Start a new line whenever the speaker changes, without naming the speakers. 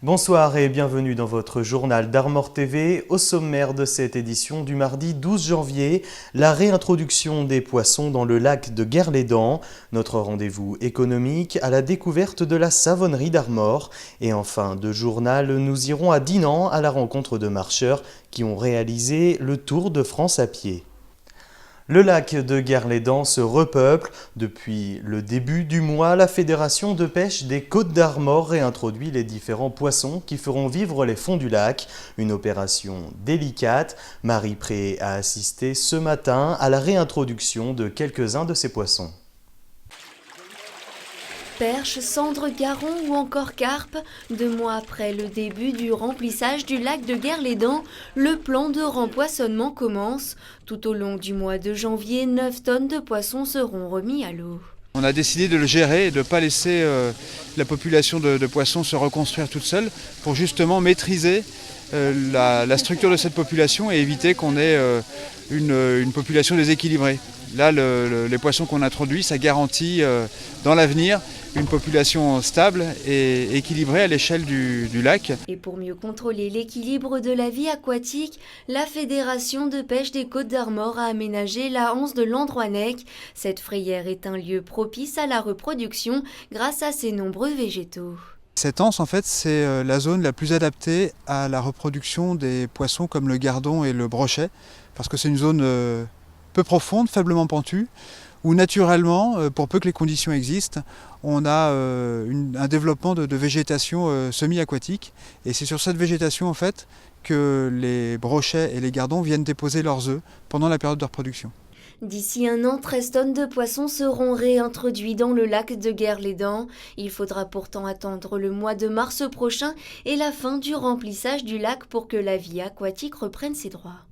Bonsoir et bienvenue dans votre journal d'Armor TV. Au sommaire de cette édition du mardi 12 janvier, la réintroduction des poissons dans le lac de Guerlédan, notre rendez-vous économique à la découverte de la savonnerie d'Armor. Et en fin de journal, nous irons à Dinan à la rencontre de marcheurs qui ont réalisé le Tour de France à pied. Le lac de Guerlédan se repeuple. Depuis le début du mois, la Fédération de pêche des Côtes d'Armor réintroduit les différents poissons qui feront vivre les fonds du lac. Une opération délicate. Marie Pré a assisté ce matin à la réintroduction de quelques-uns de ces poissons.
Perches, cendres, garons ou encore carpes, 2 mois après le début du remplissage du lac de Guerlédan, le plan de rempoissonnement commence. Tout au long du mois de janvier, 9 tonnes de poissons seront remis à l'eau.
On a décidé de le gérer et de ne pas laisser la population de poissons se reconstruire toute seule pour justement maîtriser la structure de cette population et éviter qu'on ait une population déséquilibrée. Là, les poissons qu'on introduit, ça garantit dans l'avenir une population stable et équilibrée à l'échelle du lac.
Et pour mieux contrôler l'équilibre de la vie aquatique, la Fédération de pêche des Côtes d'Armor a aménagé la anse de Landroanec. Cette frayère est un lieu propice à la reproduction grâce à ses nombreux végétaux.
Cette anse, en fait, c'est la zone la plus adaptée à la reproduction des poissons comme le gardon et le brochet, parce que c'est une zone peu profonde, faiblement pentue, où naturellement, pour peu que les conditions existent, on a un développement de végétation semi-aquatique. Et c'est sur cette végétation en fait que les brochets et les gardons viennent déposer leurs œufs pendant la période de reproduction.
D'ici 1 an, 13 tonnes de poissons seront réintroduits dans le lac de Guerlédan. Il faudra pourtant attendre le mois de mars prochain et la fin du remplissage du lac pour que la vie aquatique reprenne ses droits.